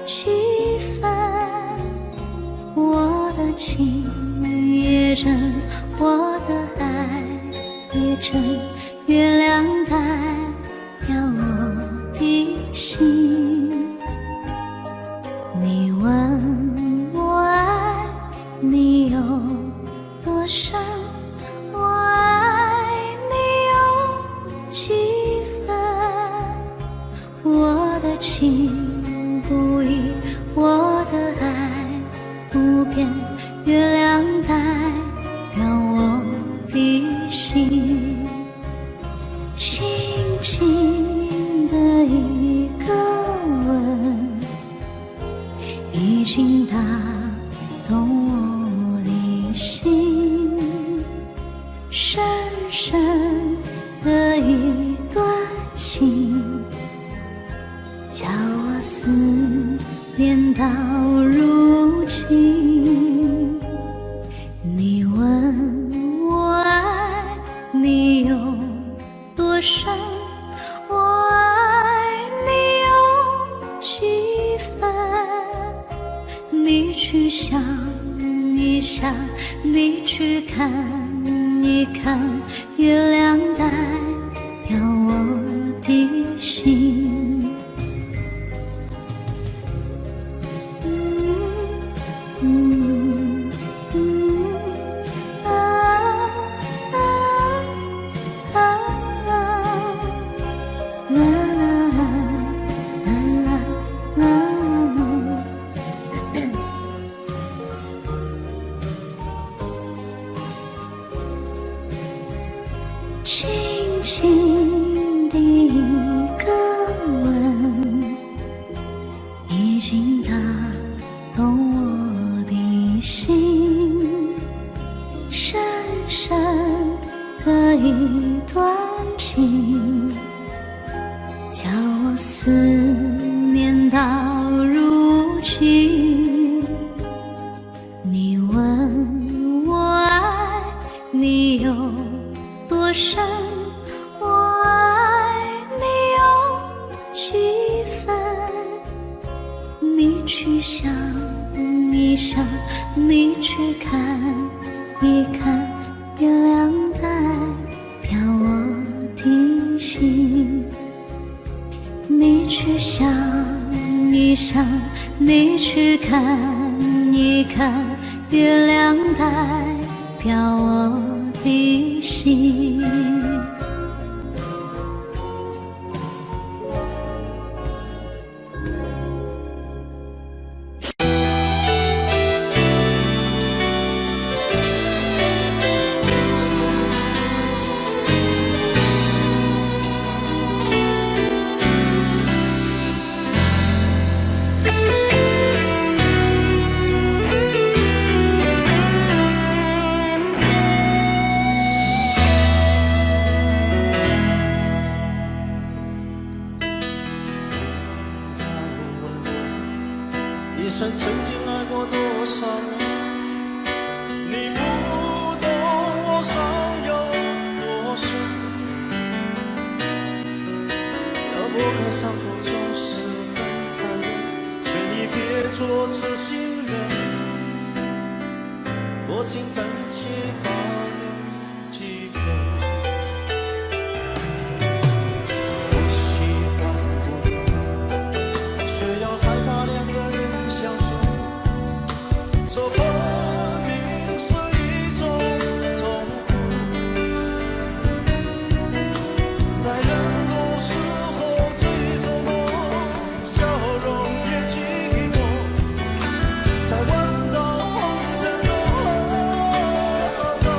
几分，我的情也真，我的爱也真，月亮代表我的心。你问我爱你有多深，我爱你有几分，我的情不移，我的爱不变，月亮代表我的心。轻轻的一个吻，已经打动我的心，深深的一段情，叫我思念到如今。你问我爱你有多深，我爱你有几分，你去想一想，你去看一看，月亮代表我的心。轻轻的一个吻，已经打动我的心，深深的一段情，叫我思念到如今。你问我爱你有多深，我爱你有几分，你去想一想，你去看一看，月亮代表我的心。你去想一想，你去看一看，月亮代表我的心。一生曾经爱过多少人，你不懂我伤有多深。要拨开伤口总是很残忍，劝你别做痴心人，多情暂且保留几分。我喜欢不懂，却要害怕两个人说分明是一种痛苦，在人多时候最折磨，笑容也寂寞，在万丈红尘中找个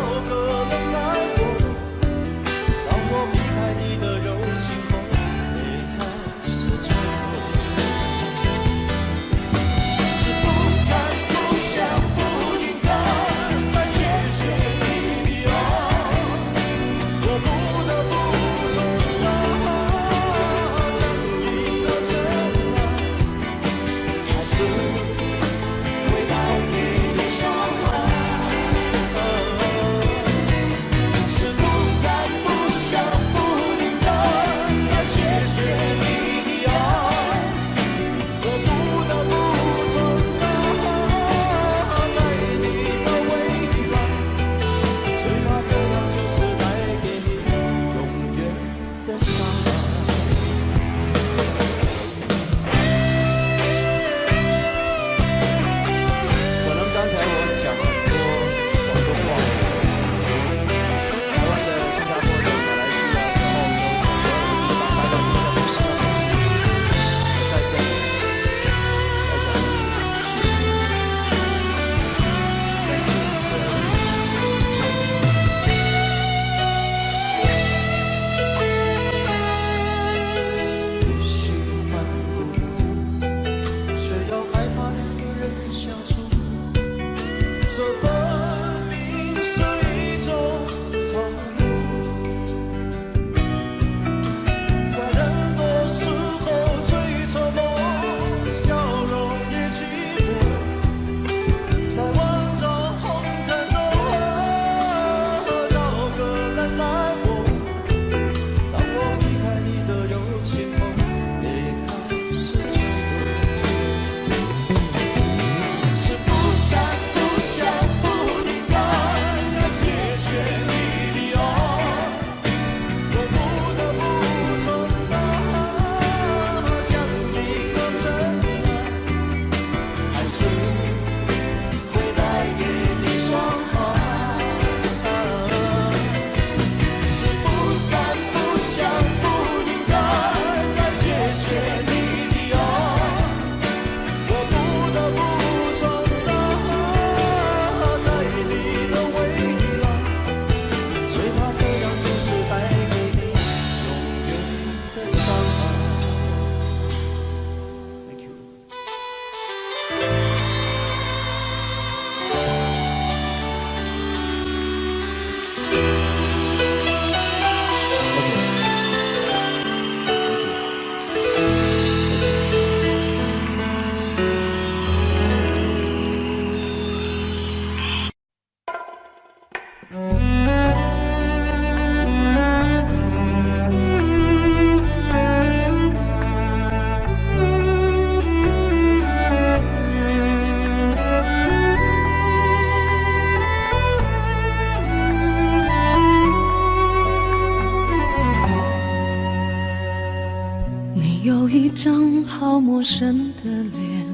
脸，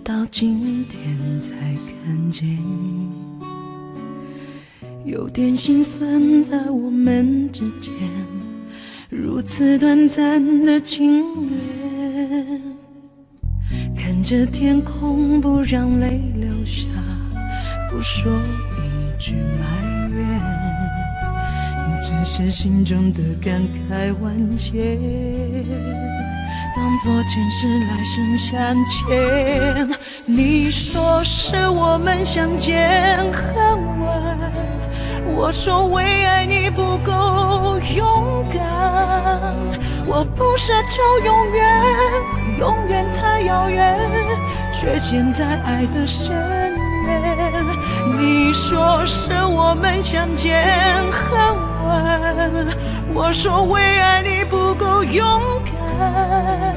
到今天才看见，有点心酸在我们之间，如此短暂的情缘，看着天空不让泪流下，不说一句埋怨，只是心中的感慨万千，当作前世来生相欠。你说是我们相见恨晚，我说为爱你不够勇敢，我不奢求永远，永远太遥远，却陷在爱的深渊。你说是我们相见恨晚，我说为爱你不够勇敢，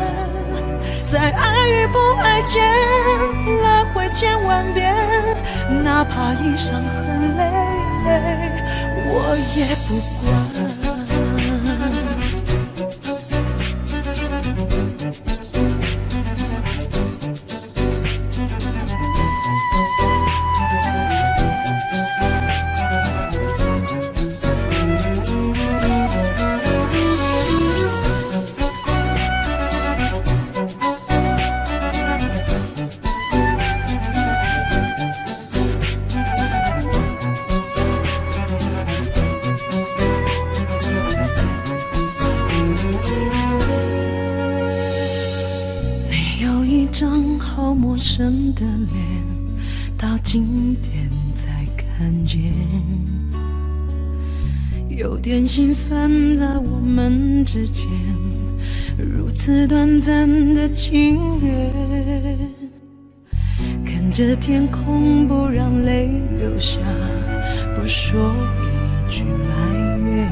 在爱与不爱间来回千万遍，哪怕已伤痕累累，我也不管。陌生的脸，到今天才看见，有点心酸在我们之间，如此短暂的情缘，看着天空不让泪流下，不说一句埋怨，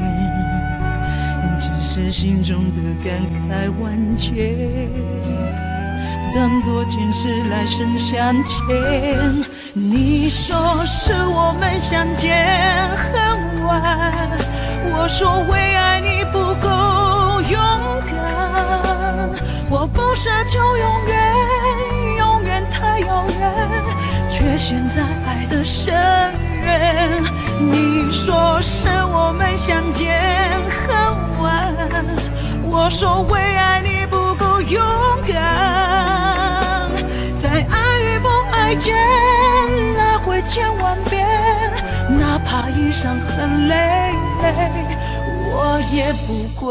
只是心中的感慨万千，当作前世来生相欠。你说是我们相见恨晚，我说为爱你不够勇敢，我不奢求永远，永远太遥远，却陷在爱的深渊。你说是我们相见恨晚，我说为爱你不够勇敢，在爱与不爱间来回千万遍，哪怕已伤痕累累，我也不管。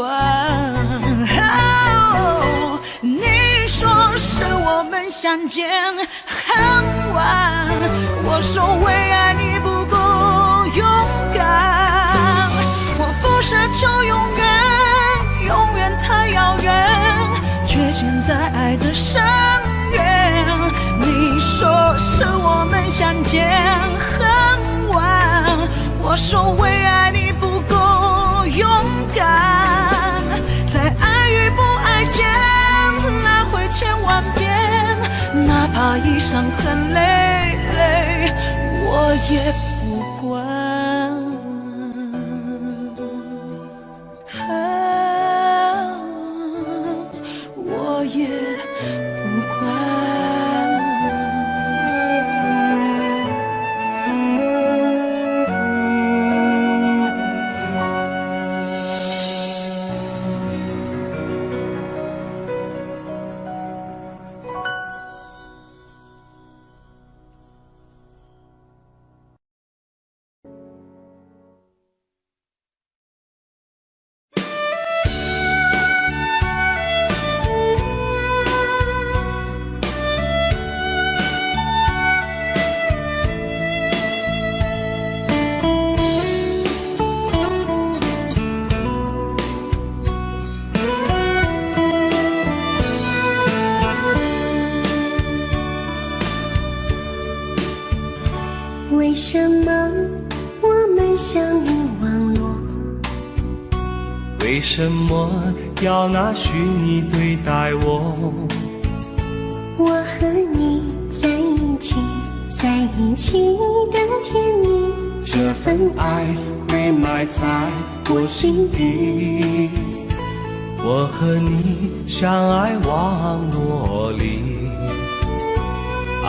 你说是我们相见恨晚，我说为爱你不够勇敢，我不奢求永远，永远太遥远，却陷在爱的深渊。你说是我们相见恨晚，我说为爱你不够勇敢，在爱与不爱间来回千万遍，哪怕已伤痕累累，我也不管。我也不管。为什么我们相遇网络？为什么要拿虚拟对待我？我和你在一起，在一起的甜蜜，这份爱会埋在我心底。我和你相爱网络里，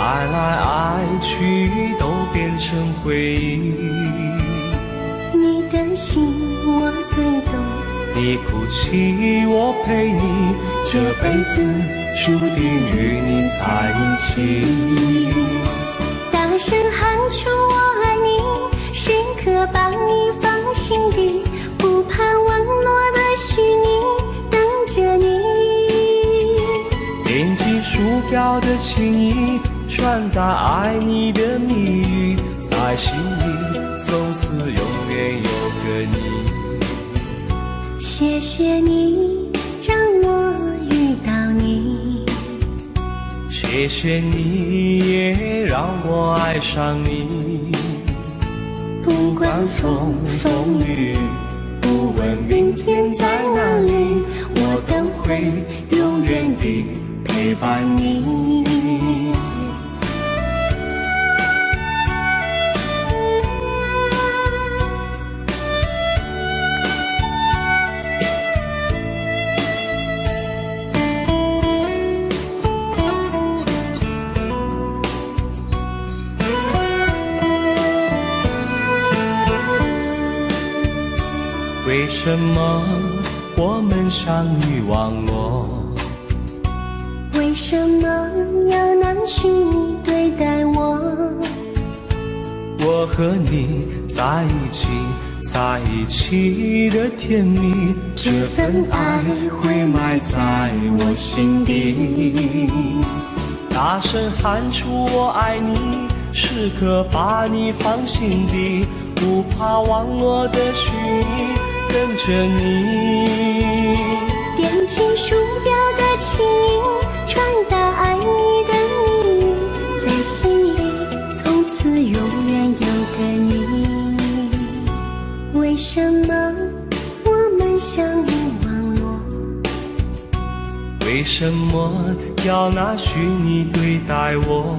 爱来爱去都变成回忆。你的心我最懂，你哭泣我陪你，这辈子注定与你在一起。大声喊出我爱你，时刻把你放心底，不怕网络的虚拟，等着你。点击鼠标的情意，传达爱你的蜜语，在心里从此永远有个你。谢谢你让我遇到你，谢谢你也让我爱上你。不管风风雨，不问明天在哪里，我都会永远地陪伴你。为什么我们相遇网络？为什么要难许你对待我？我和你在一起，在一起的甜蜜，这份爱会埋在我心底。大声喊出我爱你，时刻把你放心底，不怕网络的虚拟，跟着你。点击鼠标的情音，传达爱你的蜜语，在心里从此永远有个你。为什么我们相遇网络？为什么要拿虚拟对待我？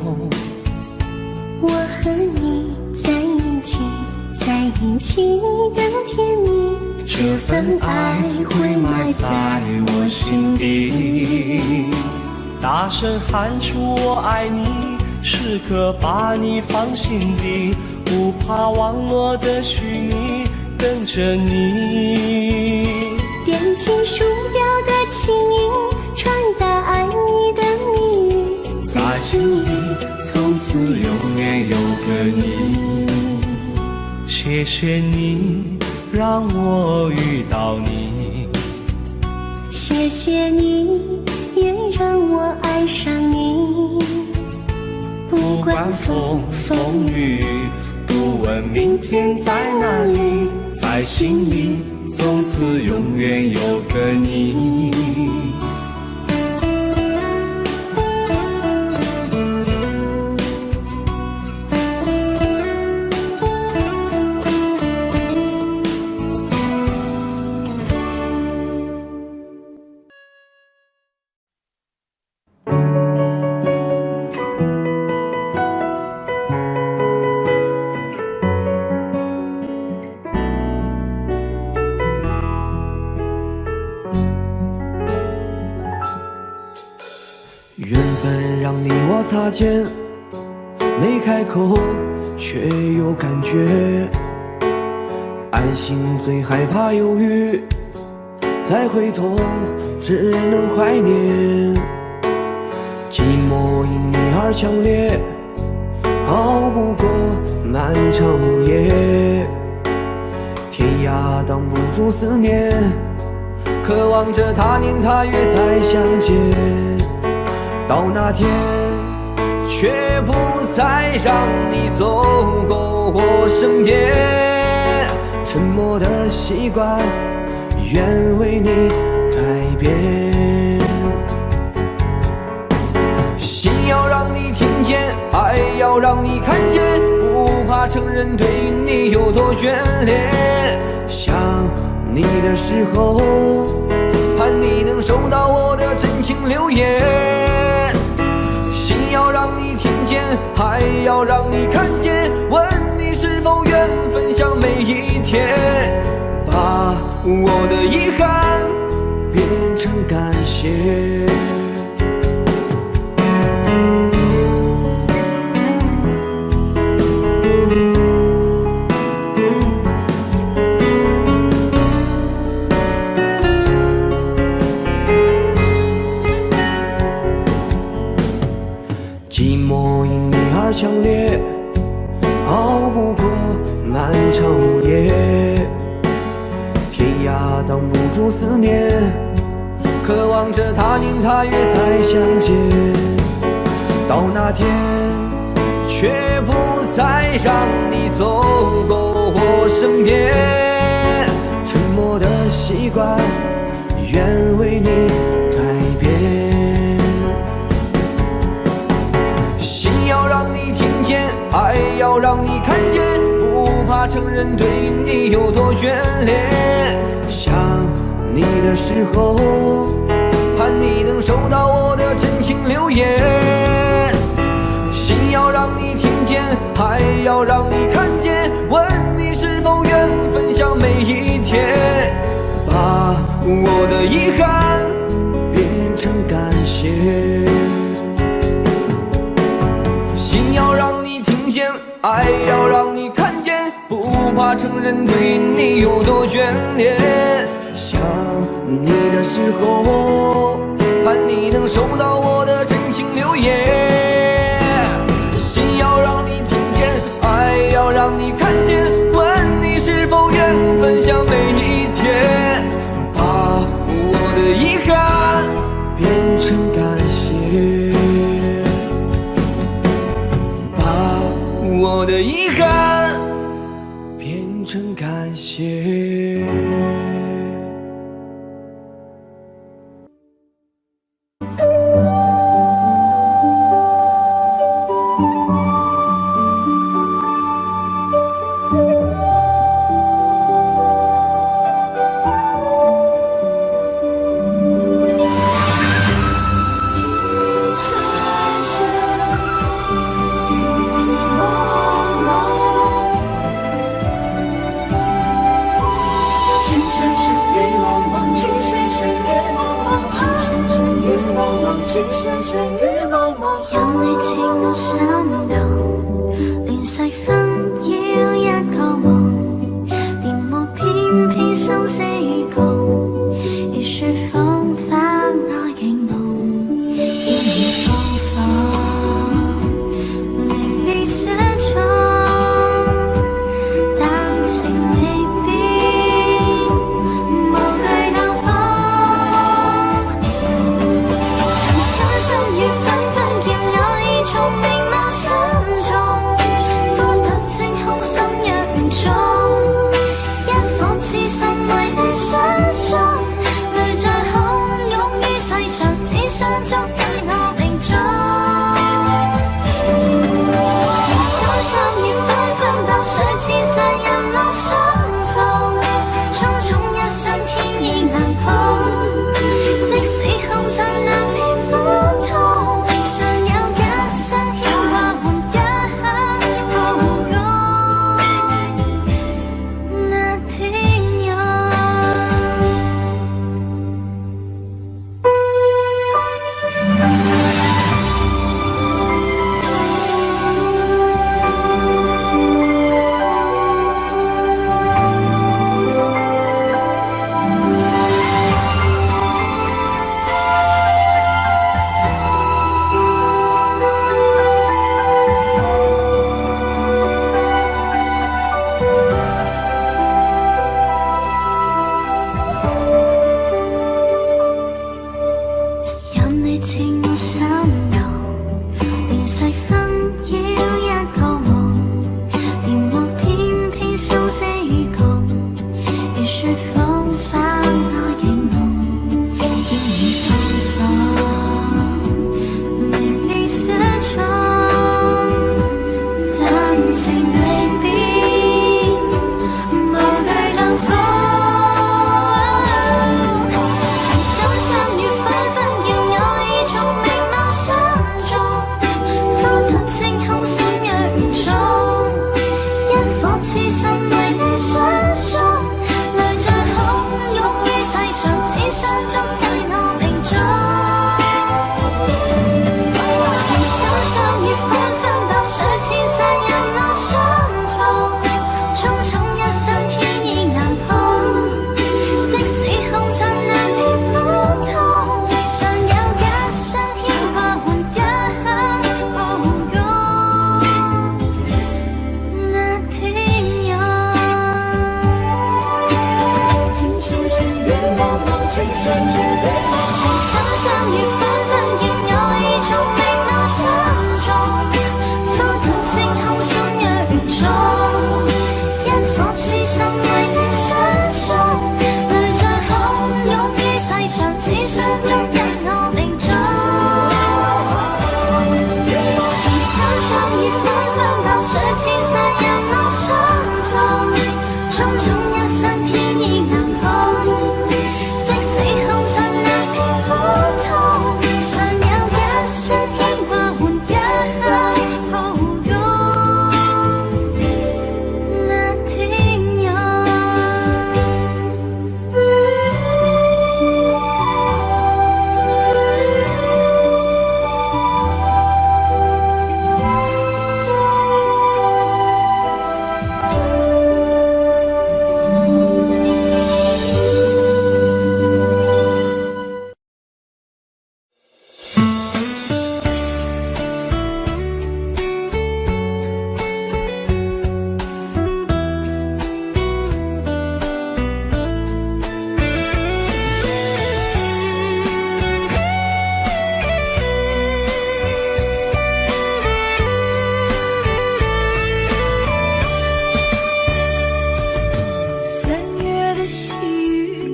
我和你在一起，在一起的甜蜜，这份爱会埋在我心底。大声喊出我爱你，时刻把你放心底，不怕网络的虚拟，跟着你。点击鼠标的情音，传达爱你的蜜语，在心里从此永远有个你。谢谢你让我遇到你，谢谢你也让我爱上你。不管风风雨，不问明天在哪里，在心里从此永远有个你。缘分让你我擦肩，没开口却有感觉。爱情最害怕犹豫，再回头只能怀念。寂寞因你而强烈，熬不过漫长午夜。天涯挡不住思念，渴望着他年他月再相见。到那天，却不再让你走过我身边。沉默的习惯，愿为你改变。心要让你听见，爱要让你看见，不怕承认对你有多眷恋。想你的时候，盼你能收到我的真情留言。心要让你听见，还要让你看见，问你是否愿分享每一天，把我的遗憾变成感谢。寂寞因你而强烈，熬不过漫长午夜。天涯挡不住思念，渴望着他年他月再相见。到那天，却不再让你走过我身边。沉默的习惯，愿为你改变。心要让你听见，爱要让你看见，不怕承认对你有多眷恋。想你的时候，盼你能收到我的真情留言。心要让你听见，爱要让你看见，问你是否愿分享每一天，把我的遗憾变成感谢。心要让你听见，爱要让你看见，不怕承认对你有多眷恋。想你的时候，盼你能收到我的真情留言。心要让你听见，爱要让你看见，问你是否愿分享每一天，把我的遗憾变成感谢，把我的遗憾变成感谢。有你似我心動，亂世紛擾一個夢，電幕偏偏生死與共，如雪風花愛景夢，煙雨風火，凌亂寫錯，但情未變，無懼冷風，曾深深與紛紛叫我已從明眸心中，呼吸清空心若唔中，一顆痴心為你相送，淚在洶湧於世上，只想捉緊我命中。情深深與紛紛白水千山人落相逢，匆匆一生天意難碰，即使紅塵難免苦痛，尚有一生牽掛換一刻抱擁那天湧。有你似我心動，亂世紛擾一個夢，電幕偏偏生死與共，如雪風花愛景夢，煙雨風火，凌亂寫錯，但情未變，無懼冷風。曾深深與紛紛叫我已從明眸心中，呼吸清空心若唔重，一顆痴心為你相送，淚在洶湧於世上，只想捉緊我命中。情深深與紛紛白水千山人落相種總有上天意難碰，即使後塵難免苦痛，常有一些牽掛換一抱擁。那天有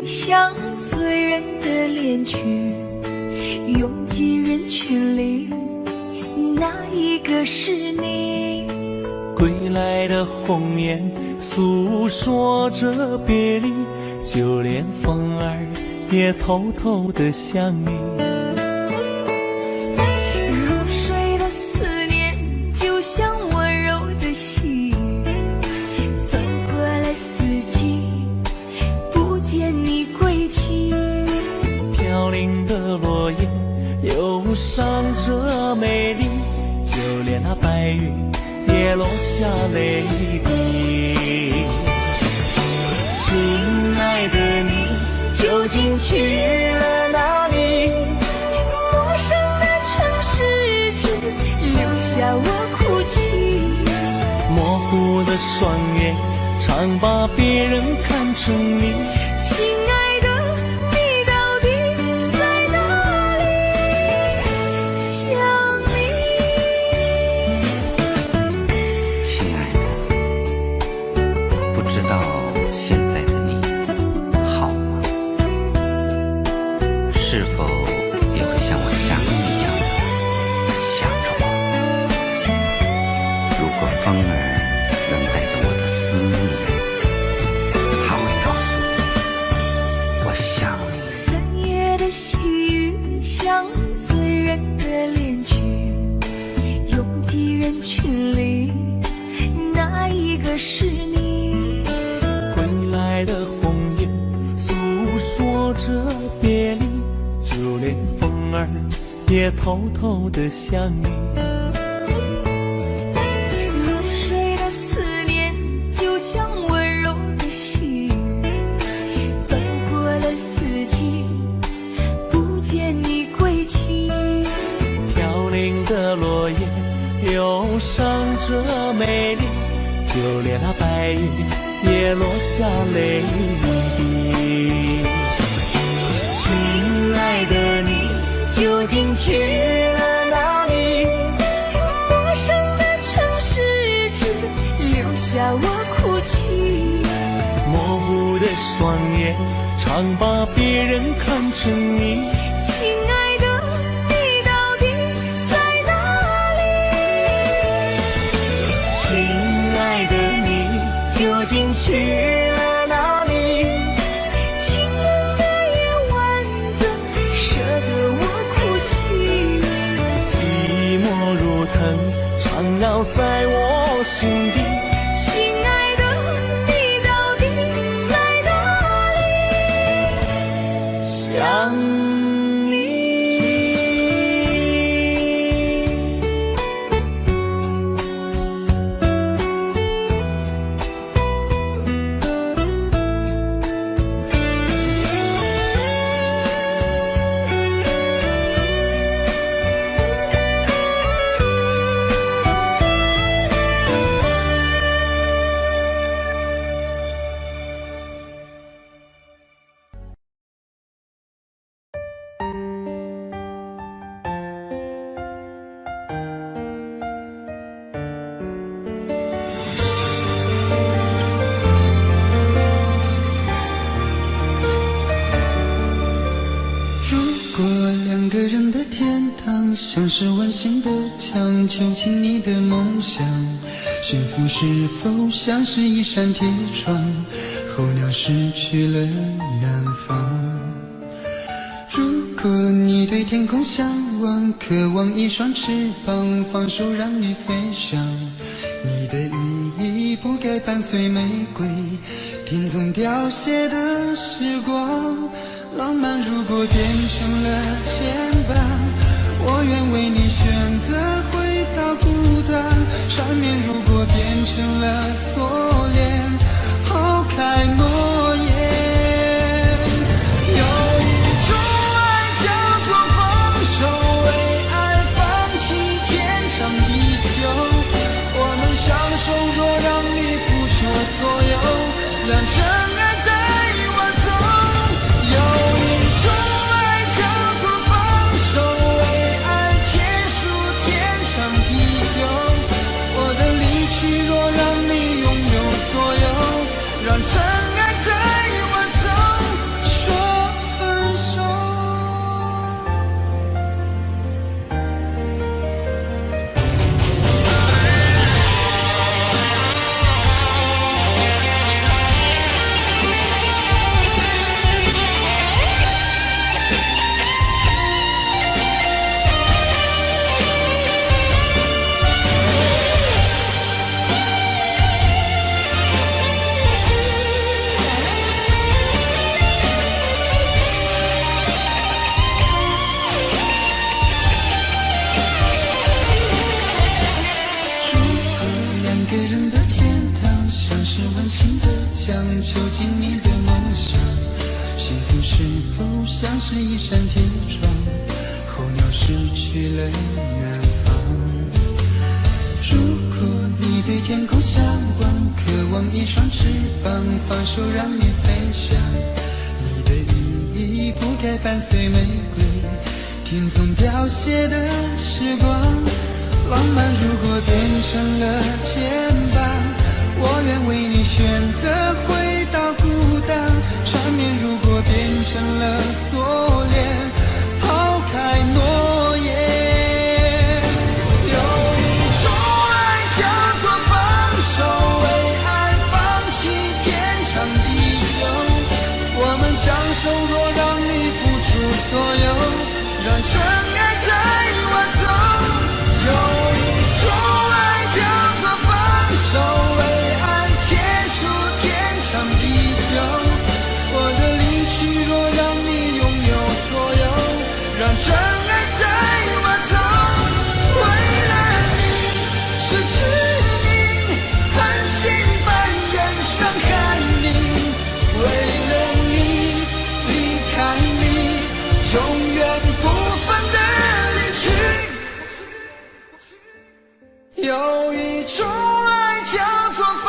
像醉人的恋曲，拥挤人群里，哪一个是你？归来的鸿雁诉说着别离，就连风儿也偷偷地想你。入睡的思念就像温柔的细雨，走过了四季，不见你归期。飘零的落叶忧伤着美丽，就连那白云也落下泪滴。亲爱的你究竟去了哪里？陌生的城市只留下我哭泣，模糊的双眼常把别人看成你。亲爱的你到底在哪里？想你。亲爱的，不知道现在的你好吗？是否也会像我想你一样的想着我？如果风儿能带着我的思念，它会告诉你我想你。三月的细雨像醉人的恋曲，拥挤人群里，哪一个是你？归来的鸿雁诉说着别离，就连风儿也偷偷地想你。入睡的思念就像温柔的细雨，走过了四季，不见你归期。飘零的落叶忧伤着美丽，就连那白云也落下泪滴。亲爱的你究竟去了哪里？陌生的城市只留下我哭泣，模糊的双眼常把别人看成你。亲爱的你到底在哪里？亲爱的你究竟去了哪里？清冷的夜晚怎舍得我哭泣？寂寞如藤缠绕在我心底。亲爱的你到底在哪里？想你。像是温馨的墙，囚禁你的梦想，幸福是否像是一扇铁窗，候鸟失去了南方？如果你对天空向往，渴望一双翅膀，放手让你飞翔，你的羽翼不该伴随玫瑰，听从凋谢的时光。浪漫如果变成了牵绊，我愿为你选择回到孤单。缠绵如果变成了锁链，抛开诺言。有一种爱叫做放手，为爱放弃天长地久。我们相守，若让你付出所有，让真爱带我走。有一种爱叫做放手，为爱结束天长地久。我的离去若让你拥有所有，让真爱带我走，说分手。囚禁你的梦想，幸福是否像是一扇铁窗，候鸟失去了南方。如果你对天空向往，渴望一双翅膀，放手让你飞翔，你的羽翼不该伴随玫瑰，听从凋谢的时光。浪漫如果变成了牵绊，我愿为你选择回到孤单。缠绵如果变成了锁链，抛开诺言。有一种爱叫做放手，为爱放弃天长地久。我们相守，若让你付出所有，让真爱带我走。有一种爱叫做放手，为爱结束天长地久。我的离去若让你拥有所有，让真爱带我走。为了你失去你，狠心扮演伤害你。为了你离开你，永远不分的离去。有一种爱叫做放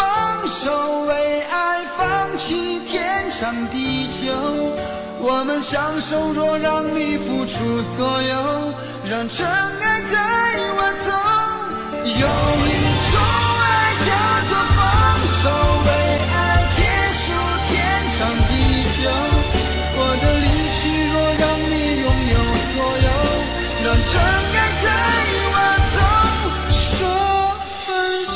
手，为爱放弃天长地久。我们相守，若让你付出所有，让真爱带我走。有一种爱叫做放手，为爱结束天长地久。我的离去若让你拥有所有，让真爱带我走，说分手。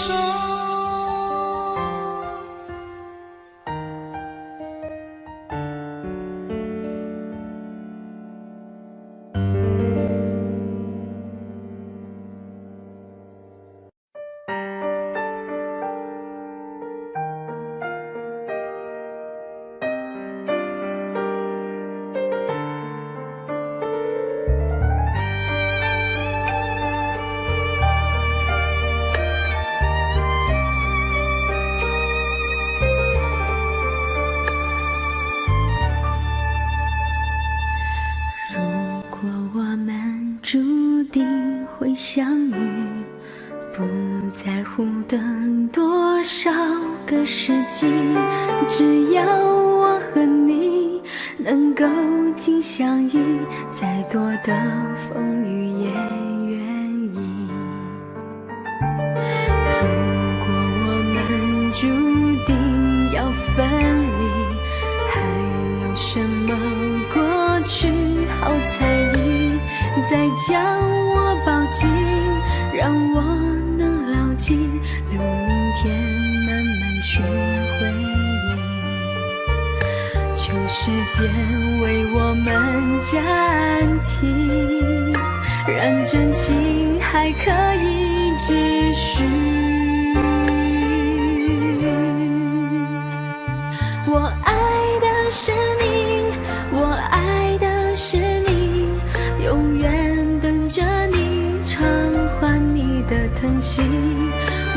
相遇，不在乎等多少个世纪，只要我和你能够紧相依，再多的风雨也愿意。如果我们注定要分离，还有什么过去好猜疑？再将我抱紧，让我能牢记留名。时间为我们暂停，让真情还可以继续。我爱的是你，我爱的是你，永远等着你偿还你的疼惜。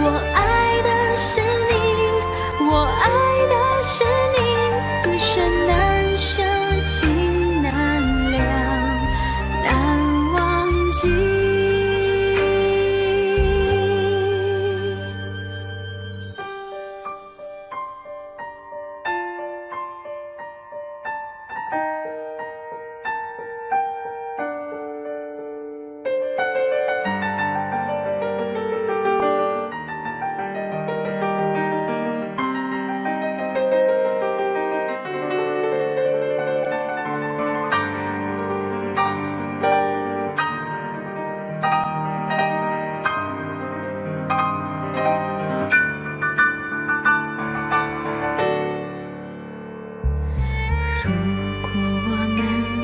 我爱的是你，我爱的是你，此生难舍情难了，难忘记。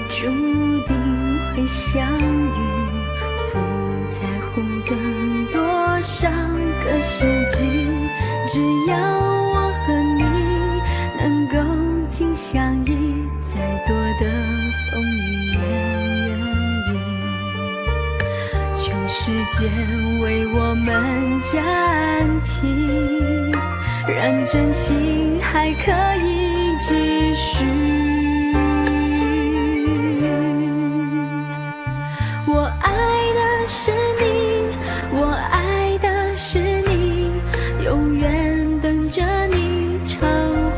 注定会相遇，不在乎更多少个世纪，只要我和你能够紧相依，再多的风雨也愿意。求时间为我们暂停，让真情还可以继续。我爱的是你，我爱的是你，永远等着你偿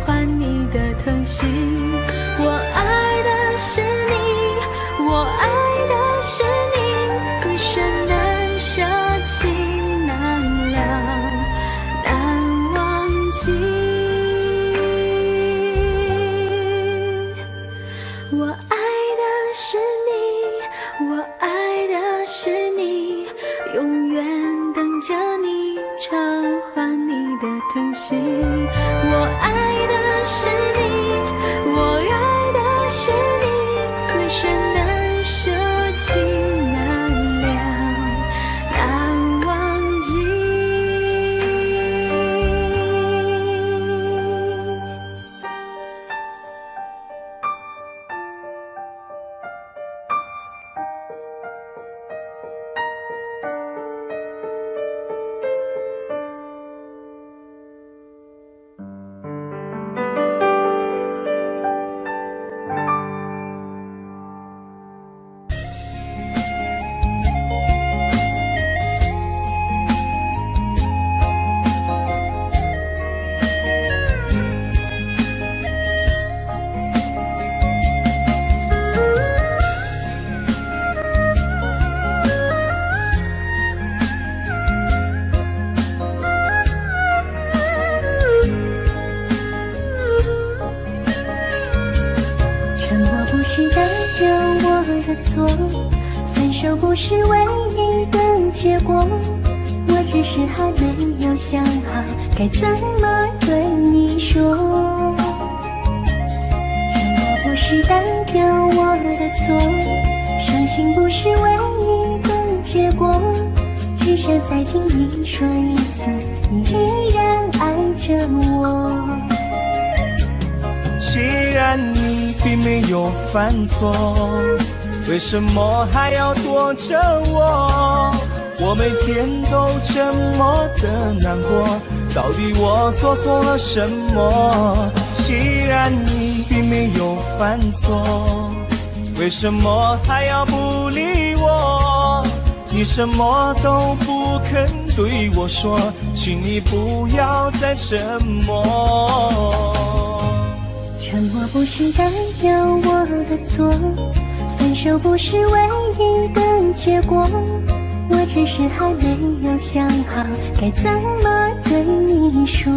还你的疼惜。我爱的是你，我爱的是你，此生难舍情难了，难忘记。我爱的是你，我爱的是你，永远等着你偿还你的疼惜。我爱的是你，我爱的是你，此生难舍情难了，难忘记。沉默不是代表我的错，分手不是唯一的结果，我只是还没有想好该怎么对你说。沉默不是代表我的错，伤心不是唯一的结果，只想再听你说一次，你依然爱着我。既然你并没有犯错，为什么还要躲着我？我每天都这么的难过，到底我做错了什么？既然你并没有犯错，为什么还要不理我？你什么都不肯对我说，请你不要再沉默。沉默不是代表我的错，分手不是唯一的结果，我只是还没有想好该怎么对你说。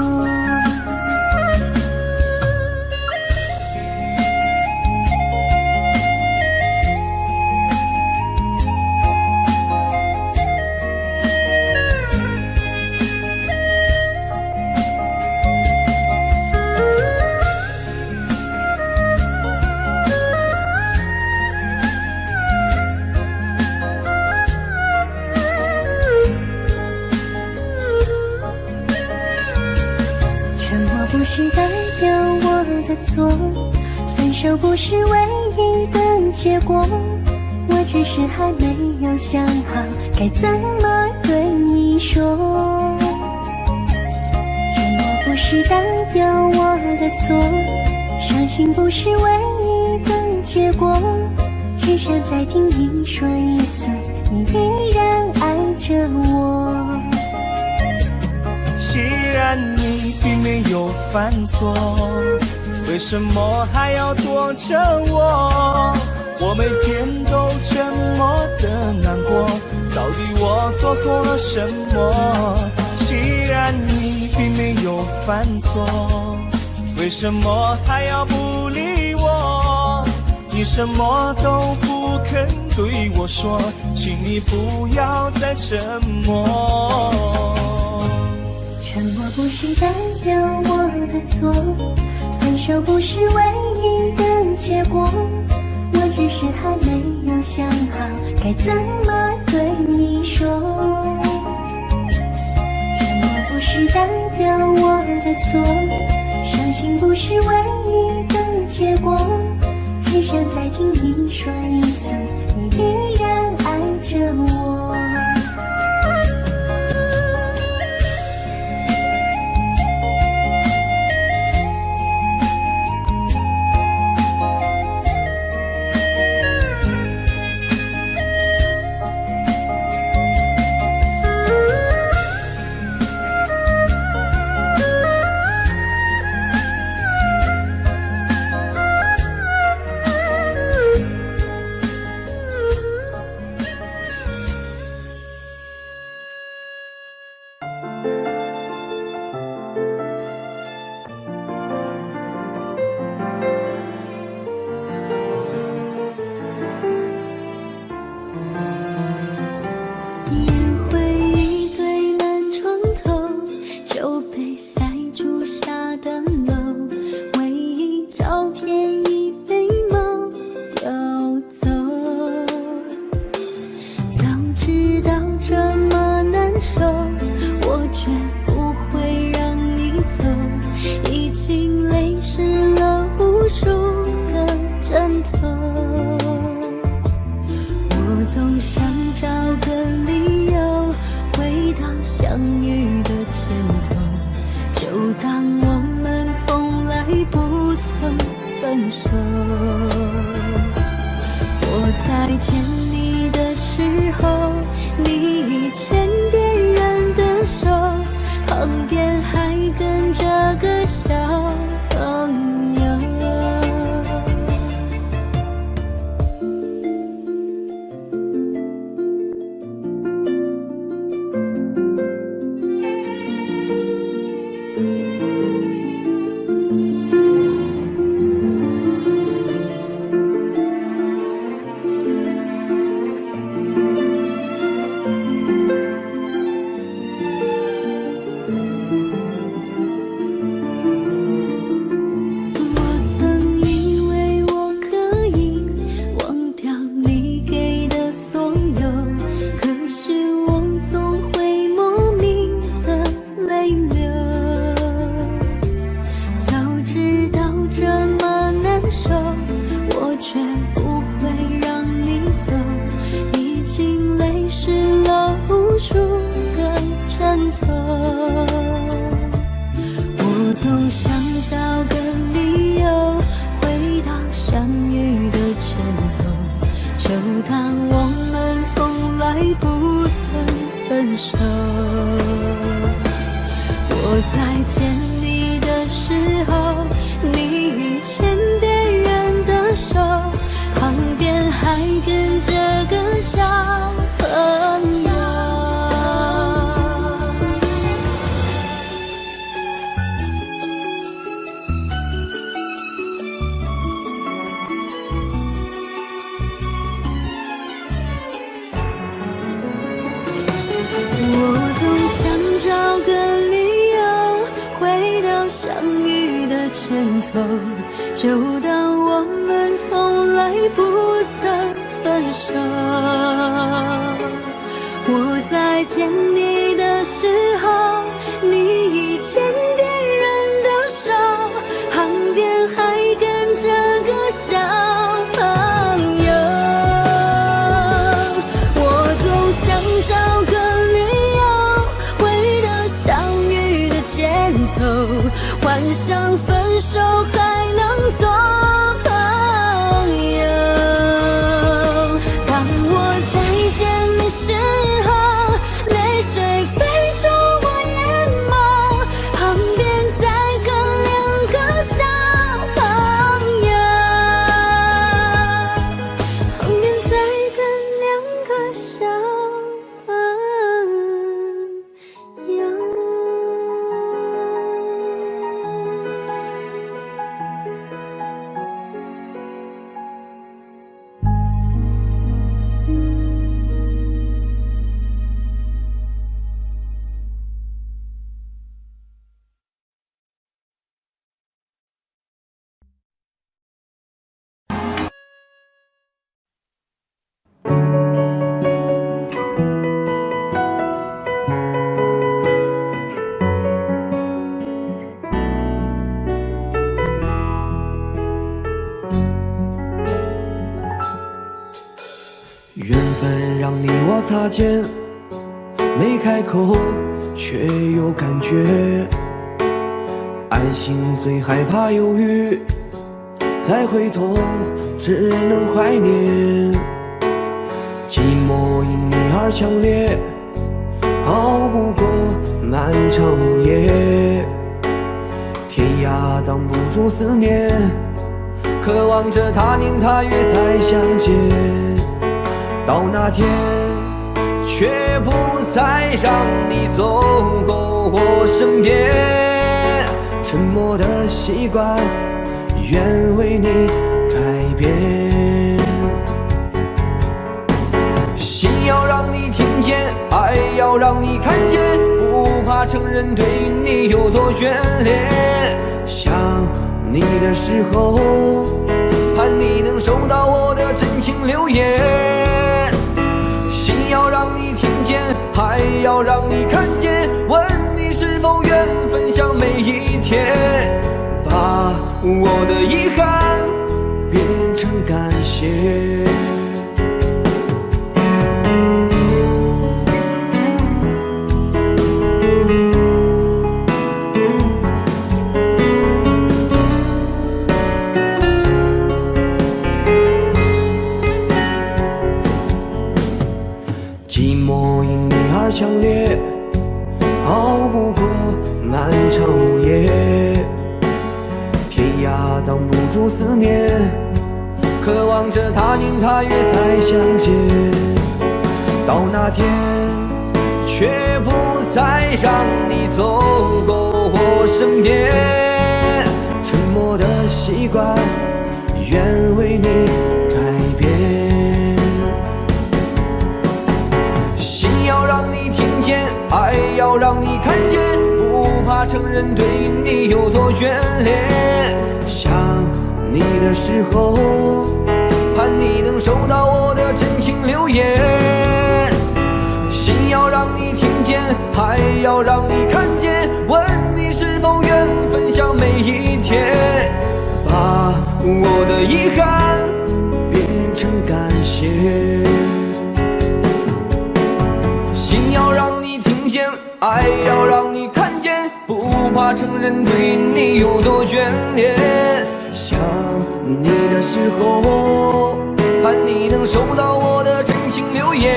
不是代表我的错，分手不是唯一的结果，我只是还没有想好该怎么对你说。沉默不是代表我的错，伤心不是唯一的结果，只想再听你说一次，你依然爱着我。既然你并没有犯错，为什么还要躲着我？我每天都这么的难过，到底我做错了什么？既然你并没有犯错，为什么还要不理我？你什么都不肯对我说，请你不要再沉默。沉默不是代表我的错，分手不是唯一的结果，我只是还没有想好该怎么对你说。沉默不是代表我的错，伤心不是唯一的结果，只想再听你说一次，你依然爱着我。就当我们从来不曾分手。我在见你的时候，你已牵别人的手，擦肩，没开口却有感觉。安心最害怕犹豫，再回头只能怀念。寂寞因你而强烈，熬不过漫长午夜。天涯挡不住思念，渴望着他年他月再相见。到那天却不再让你走过我身边，沉默的习惯愿为你改变。心要让你听见，爱要让你看见，不怕承认对你有多眷恋。想你的时候，盼你能收到我的真情留言。心要让你听见，还要让你看见，问你是否愿分享每一天，把我的遗憾变成感谢。寂寞因你而强烈，熬不过漫长午夜。天涯挡不住思念，渴望着他年他月再相见。到那天却不再让你走过我身边，沉默的习惯愿为你改变。心要让你听见，爱要让你看见，不怕承认对你有多眷恋。想你的时候，盼你能收到我的真情留言。心要让你听见，还要让你看见，问你是否愿分享每一天，把我的遗憾变成感谢。心要让你听见，爱要让你看见，不怕承认对你有多眷恋。想你的时候，盼你能收到我的真情留言。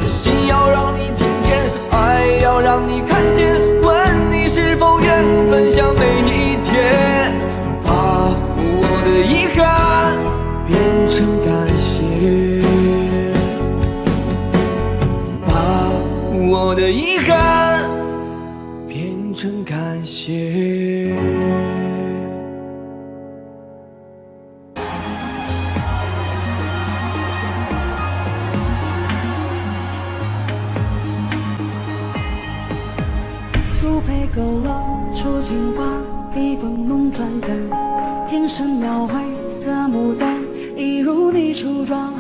心要让你听见，爱要让你看见，问你是否愿分享每一天，把我的遗憾变成感谢，我的遗憾变成感谢。苏培勾勒出情花，笔锋浓转感，天生描绘的牡丹，一如你初妆，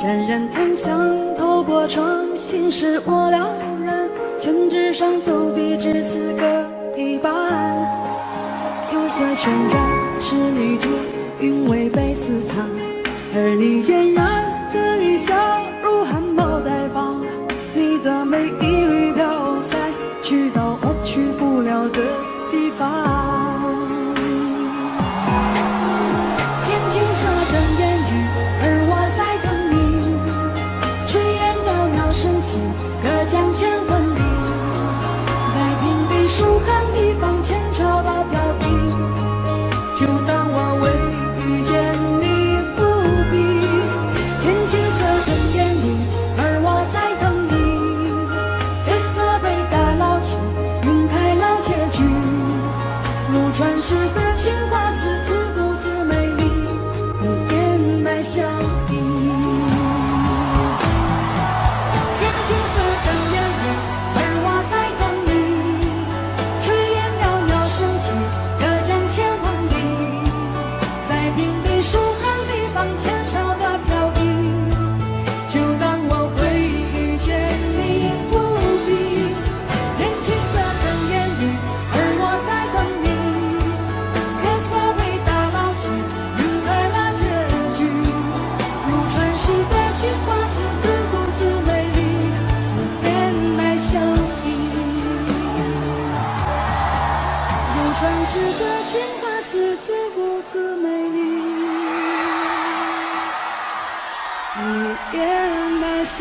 冉冉檀香透过窗，心事我了然，宣纸上走笔至此各一半，釉色渲染是女主，韵味被私藏，而你嫣然的一笑如含苞待放，你的美一缕飘散，去到我去不了的地方。天青色的烟雨，而我在等你，炊烟袅袅升起，隔江千万里，在平地疏寒地方牵桥到飘逸，就当我为遇见你伏笔。天青色的烟雨，而我在等你，月色被打捞起，晕开了结局。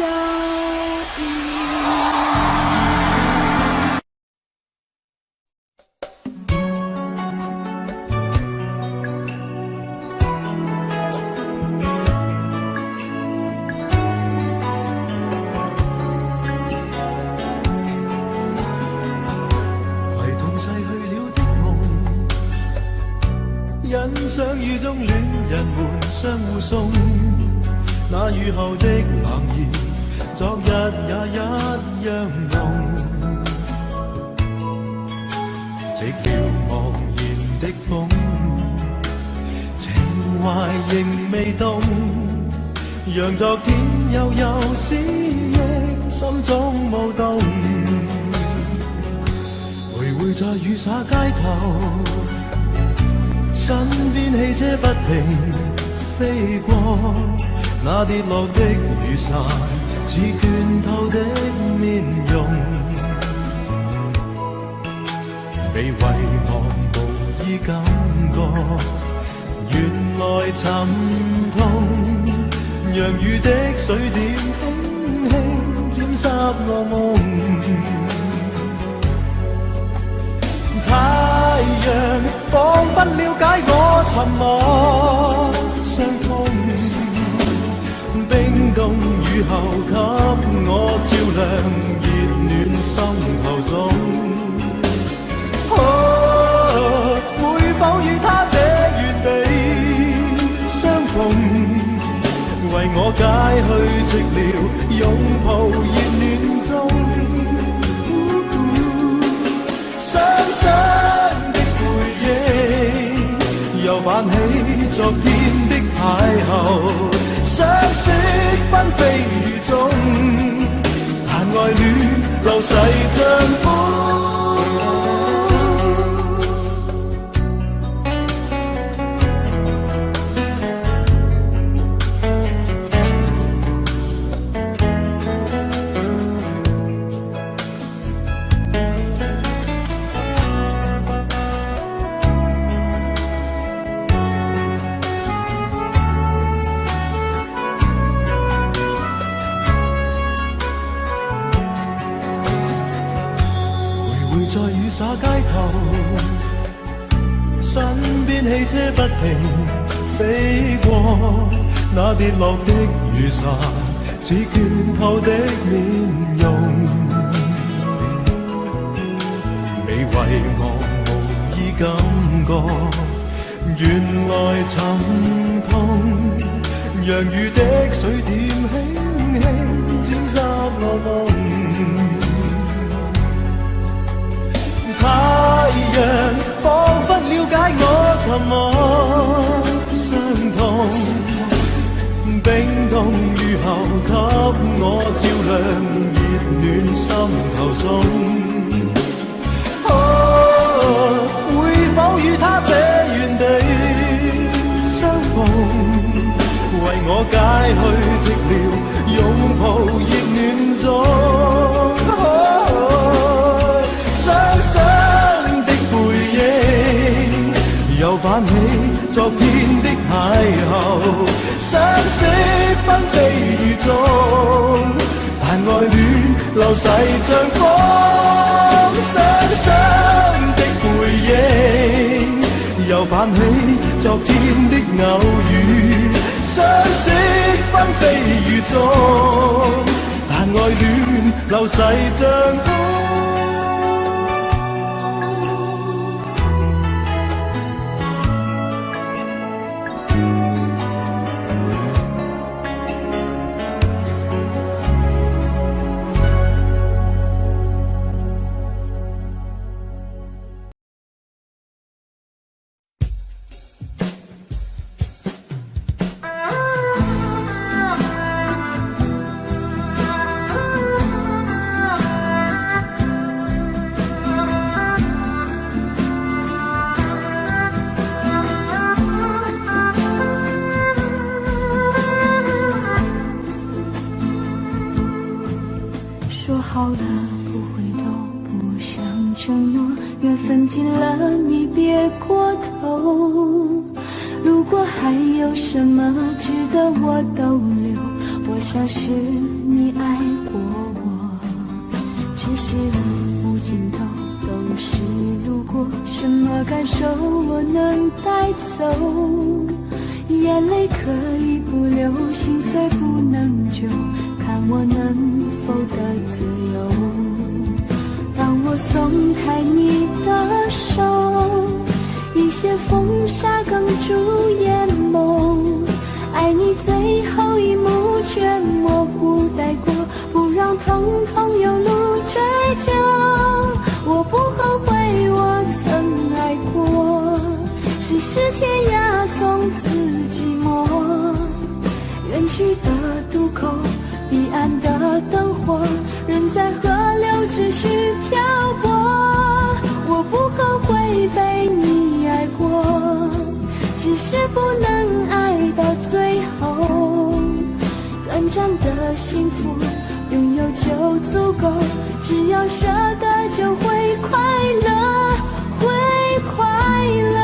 相遇。唯同逝去了的夢，欣賞雨中戀人們相互送。那雨後的冷意，昨日也一樣濃。寂寥茫然的風，情懷仍未動，讓昨天悠悠思憶心中舞動。徘徊在雨灑街頭，身邊汽車不停飛過。那跌落的雨傘，似倦透的面容，被遺忘無意感覺，原來沉痛，讓雨的水點輕輕沾濕我夢。太陽彷彿了解我沉默傷痛，冰凍雨後給我照亮熱暖心頭中。會否與他這原地相逢，為我解去寂寥，擁抱熱暖中。雙雙的背影，又泛起昨天的邂逅。相識紛飛雨中，但愛戀流逝像風。在雨灑街頭，身邊汽車不停飛過，那跌落的雨傘，似倦透的面容，被遺忘無意感覺，原來沉痛，讓雨的水點輕輕沾濕我夢。太陽彷彿了解我沉默傷痛，冰凍雨後給我照亮熱暖心頭中。會否與他這原地相逢，為我解去寂寥，擁抱熱暖中。雙雙的背影，又泛起昨天的邂逅。相識紛飛雨中，但愛戀流逝像風。雙雙的背影，又泛起昨天的偶遇。相識紛飛雨中，但愛戀流逝像風。好了不回头，不想承诺，缘分尽了你别过头。如果还有什么值得我逗留，我想是你你爱过我，只是路无尽头，都是路过，什么感受我能带走？眼泪可以不流，心碎不能救，看我能否得自由。当我松开你的手，一些风沙哽住眼眸，爱你最后一幕却模糊带过，不让疼痛有路追究。我不后悔我曾爱过，只是天涯从此寂寞，远去的渡口，彼岸的灯火，人在河流只需漂泊。我不后悔被你爱过，只是不能爱到最后。短暂的幸福拥有就足够，只要舍得就会快乐，会快乐。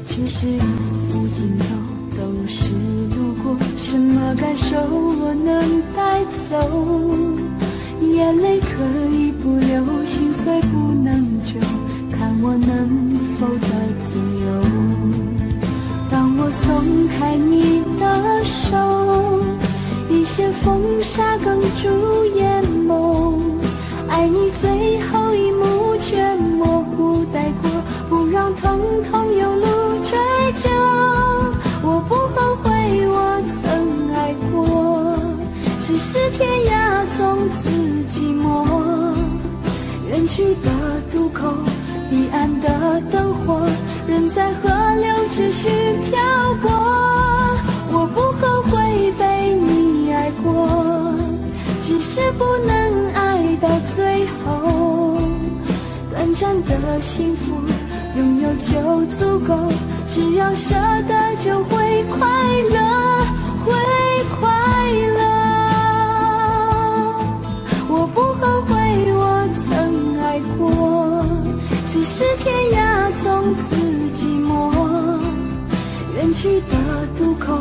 只是路无尽头，都是路过，什么感受我能带走？眼泪可以不流，心碎不能救，看我能否得自由。当我松开你的手，一些风沙哽住眼眸，爱你最后一幕却模糊带过，不让疼痛有路追究。我不后悔我曾爱过，只是天涯从此寂寞，远去的渡口，彼岸的灯火，人在河流只需漂泊。我不后悔被你爱过，只是不能爱到最后。短暂的幸福拥有就足够，只要舍得就会快乐，会快乐。我不后悔我曾爱过，只是天涯从此寂寞，远去的渡口，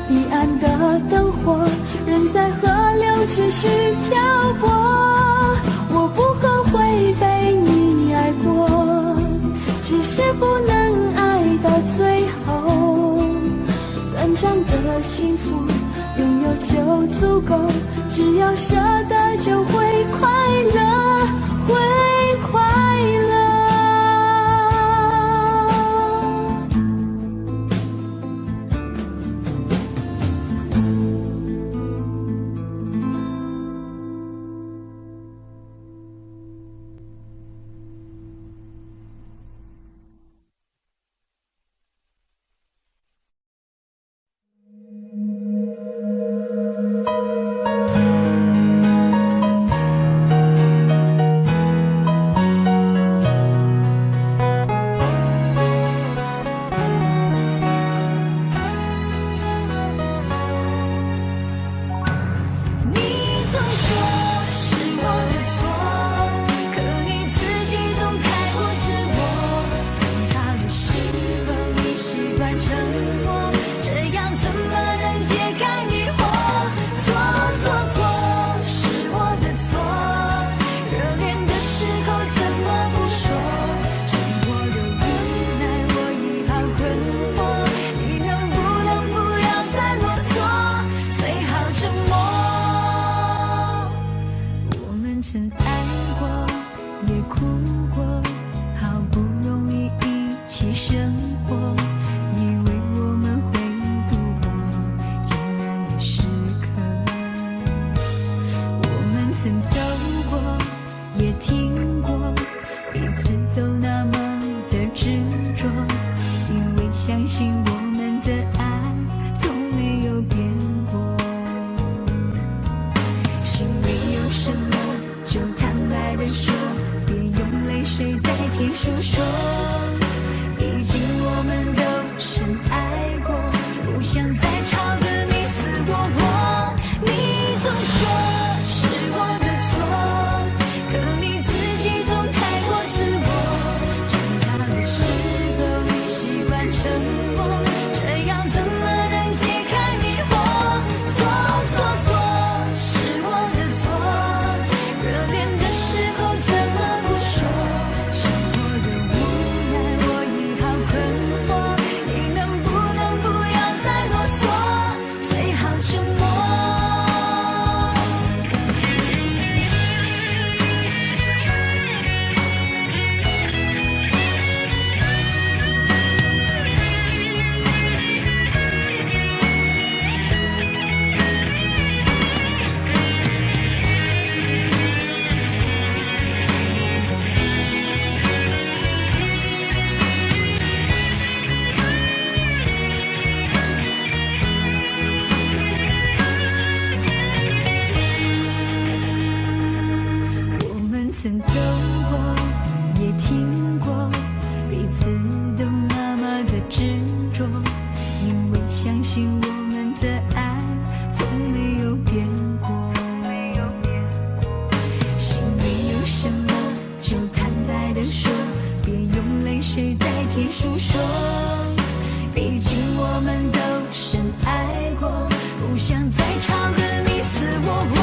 彼岸的灯火，人在河流只需漂泊。我不后悔被你爱过，只是不能爱到最后。短暂的幸福拥有就足够，只要舍得就会快乐，会快乐。谁代替诉说？毕竟我们的爱从没有变过。心里有什么就坦白地说，别用泪水代替诉说。毕竟我们都深爱过，不想再吵个你死我活。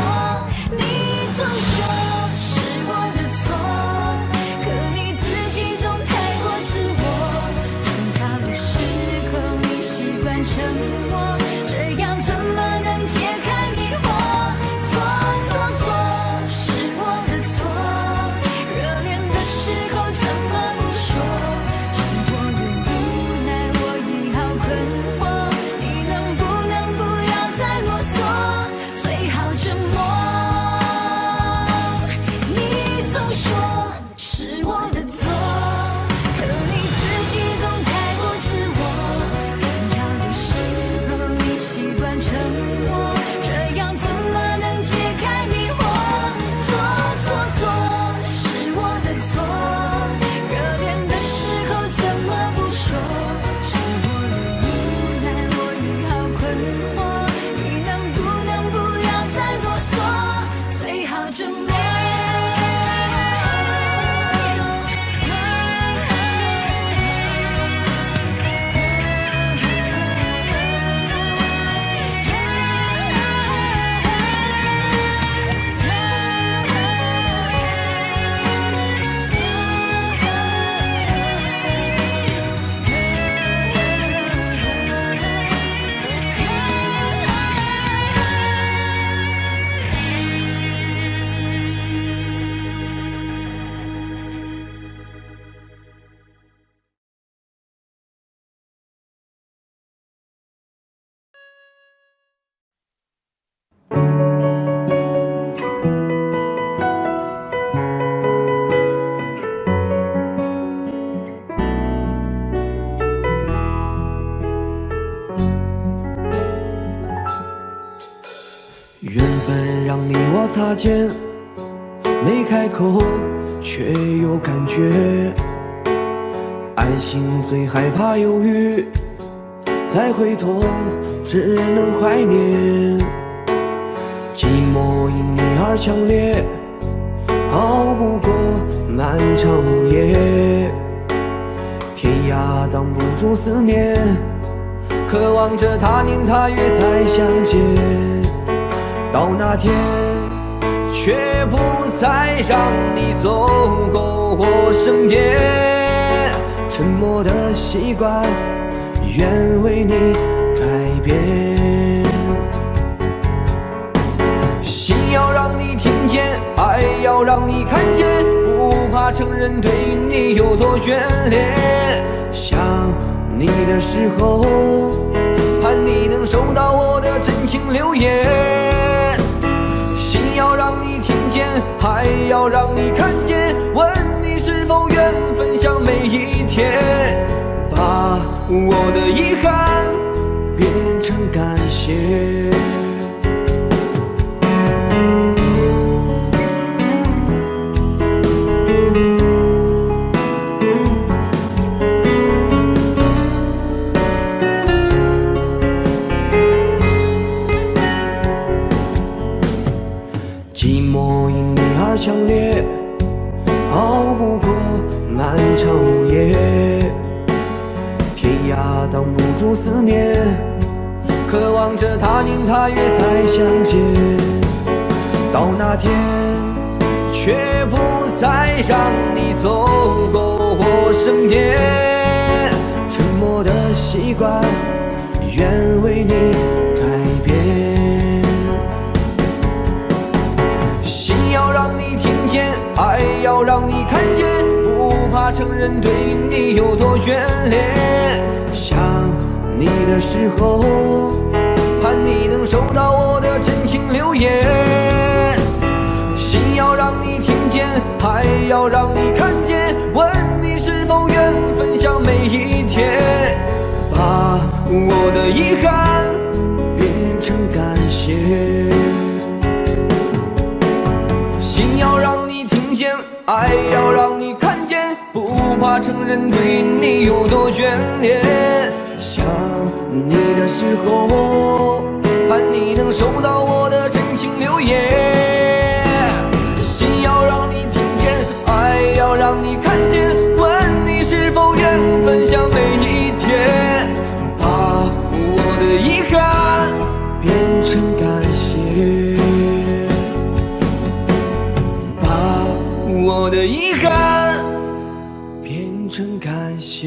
你总说是我的错，可你自己总太过自我。争吵的时候你习惯沉默，这样怎么能解开迷惑？错错错，是我的错，热恋的时候怎么不说？生活的无奈我已好困惑，你能不能不要再啰嗦，最好沉默。你总说是我的错，可你自己总太过自我。争吵的时候你习惯沉默，这样怎么能解开迷惑？错错错，是我的错，热恋的时候怎么不说？生活的无奈我已好困惑，你能不能不要再啰嗦，最好沉默。缘分让你我擦肩，没开口却有感觉。爱情最害怕犹豫，再回头只能怀念。寂寞因你而强烈，熬不过漫长午夜。天涯挡不住思念，渴望着他年他月再相见。到那天，却不再让你走过我身边。沉默的习惯，愿为你改变。心要让你听见，爱要让你看见，不怕承认对你有多眷恋。想你的时候，盼你能收到我的真情留言。心要让你听见，还要让你看见，问你是否愿分享每一天，把我的遗憾变成感谢。寂寞因你而强烈，熬不过漫长午夜。天涯挡不住思念，渴望着他年他月再相见。到那天，却不再让你走过我身边。沉默的习惯，愿为你改变。心要让你听见，爱要让你看见，不怕承认对你有多眷恋。想你的时候，盼你能收到我的真情留言。心要让你听见，还要让你看见，问你是否愿分享每一天，把我的遗憾变成感谢。心要让你听见，爱要让你看见，不怕承认对你有多眷恋。想你的时候，盼你能收到我的真情留言。心要让你听见，爱要让你看见，问你是否愿分享每一天，把我的遗憾变成感谢，把我的遗憾变成感谢。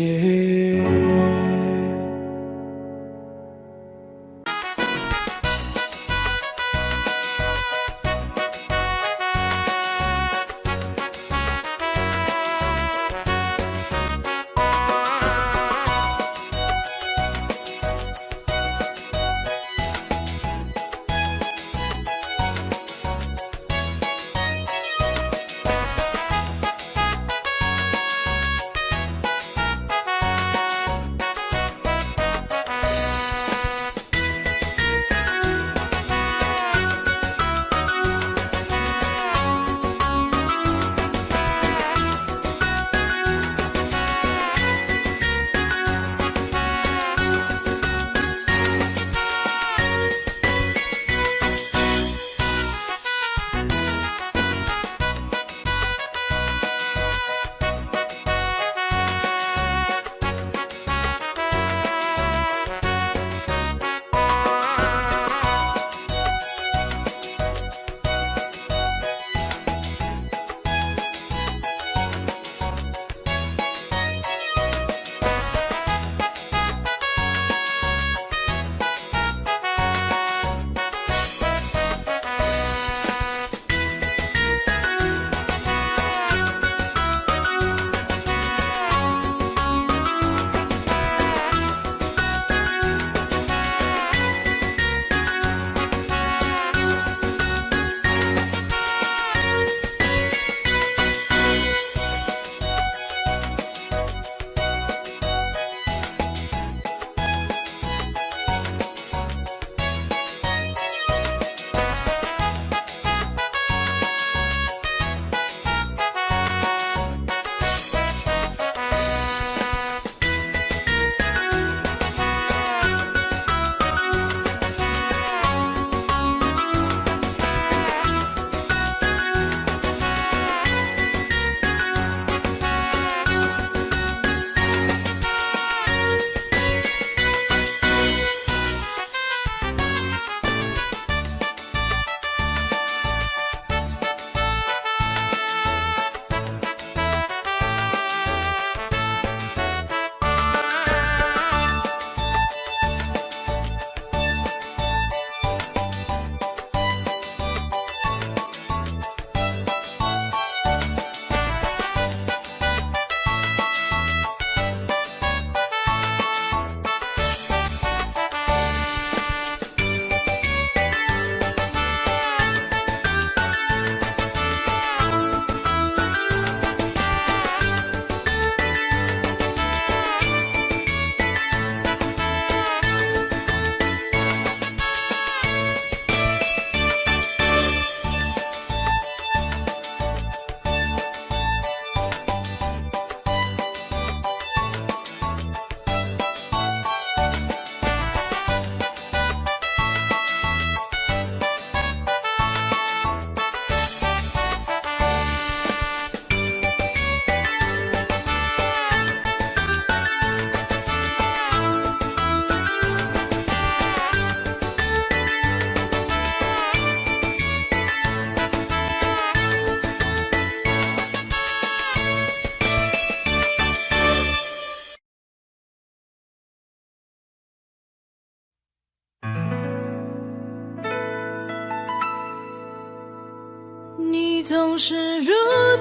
你总是如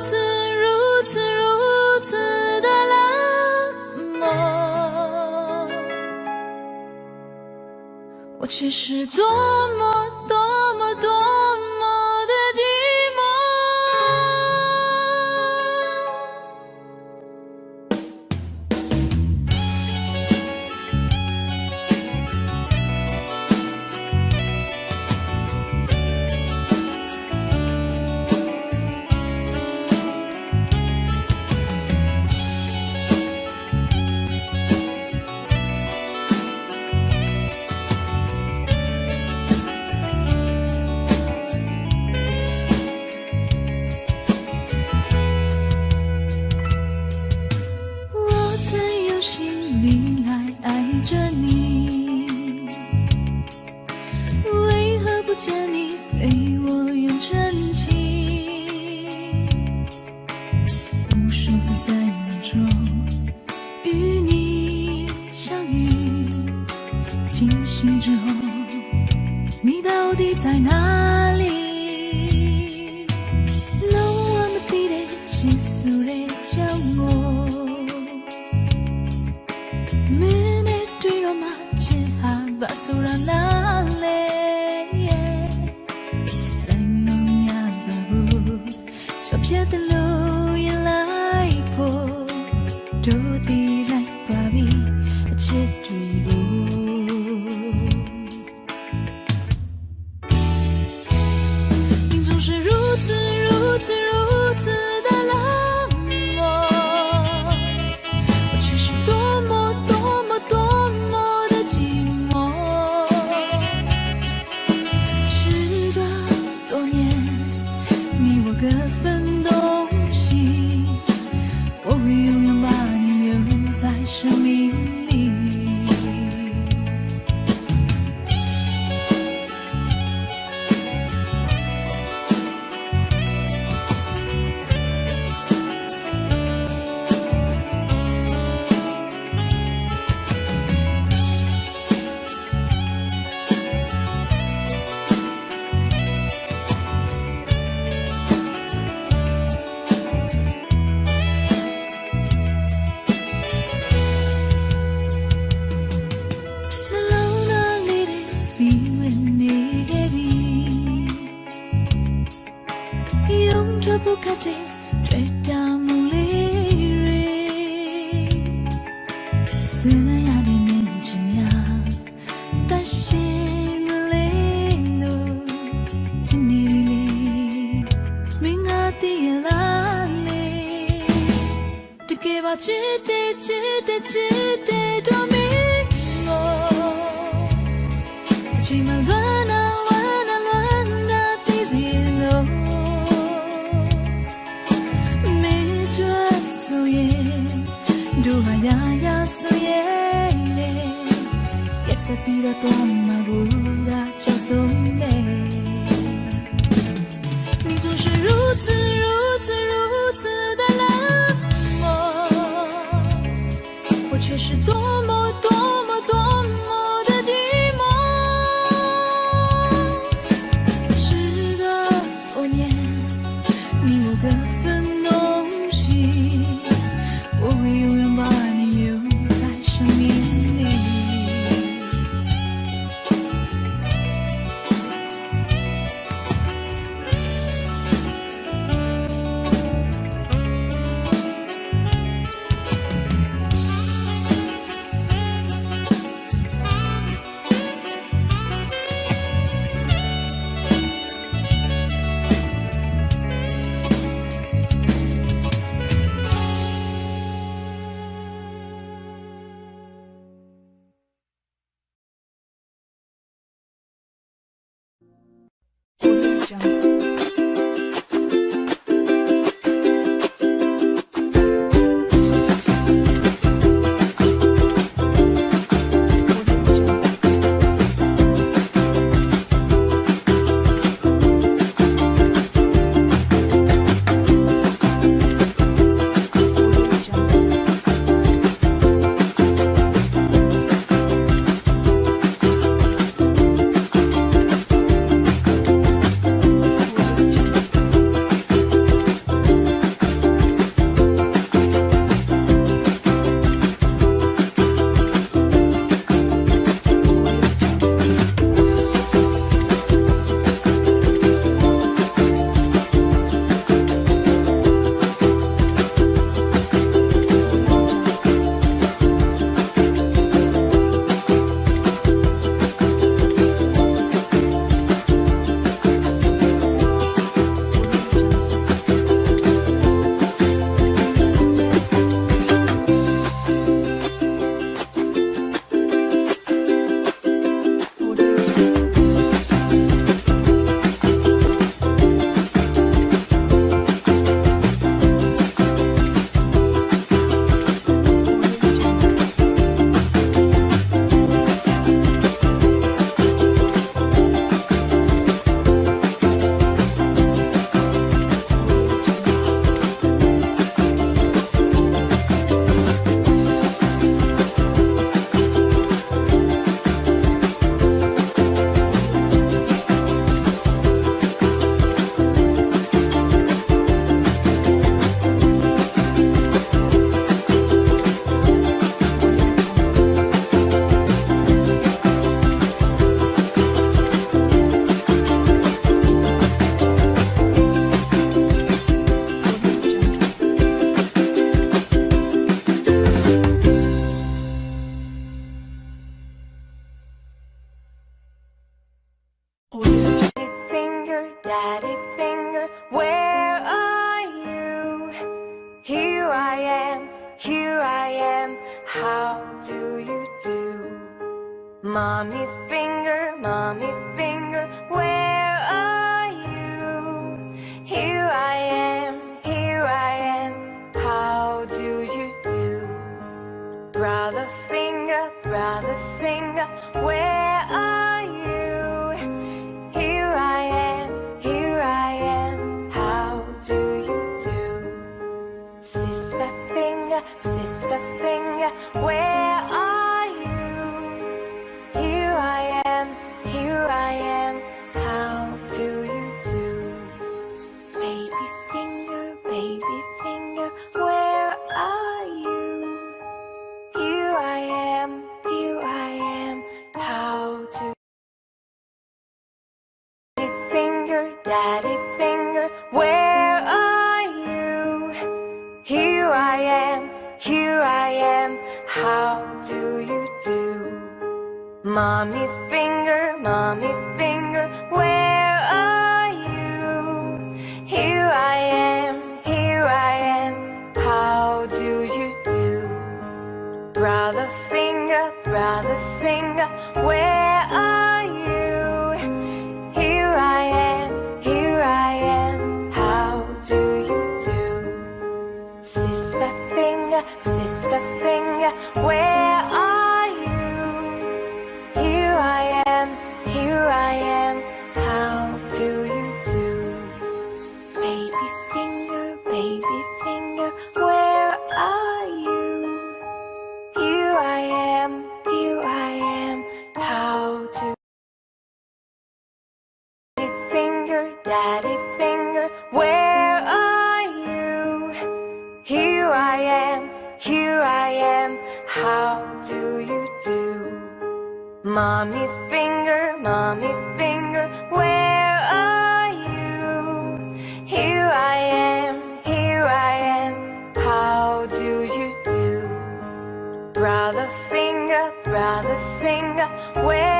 此如此如此的冷漠，我却是多么多么多么的寂寞。见你对我用真情，无数次在梦中与你相遇，惊醒之后你到底在哪里？结束的将我눈에 뒤로만 바수라 날래 랭농야 zabu cho biết tên lối lại phố đô đi lại qua bi chết truy vô你总是如此如此如此生命里不可定追到梦里瑞虽然要对面怎样但是我泪路今天里明啊的拉里这个把记得多明我起码乱啊呀所以也是比较多嘛不的叫素美你总是如此如此如此的冷漠我却是多么多么多么的寂寞时隔多年你我各分东西我会永远把你留在生命里 Finger, daddy finger, where are you? Here I am, how do you do? Mommy finger, where are you? Here I am, how do you do? Brother finger, where are you? Here I am, how do you do? Sister finger, where are you? Here I am, how do you do? Baby finger, where are you? Here I am, how do finger, daddy finger, where are you? Here I am, how do you do? Mommy finger, where are you? Here I am, how do you do? Brother finger, where are you? Here I am, how do you do? Sister finger, where are you? Here I am, how do you do? Baby finger, where are you? Here I am, how do finger, daddy finger, where are you? Here I am, how do you do? Mommy finger, where are you? Here I am, how do you do? Brother finger, where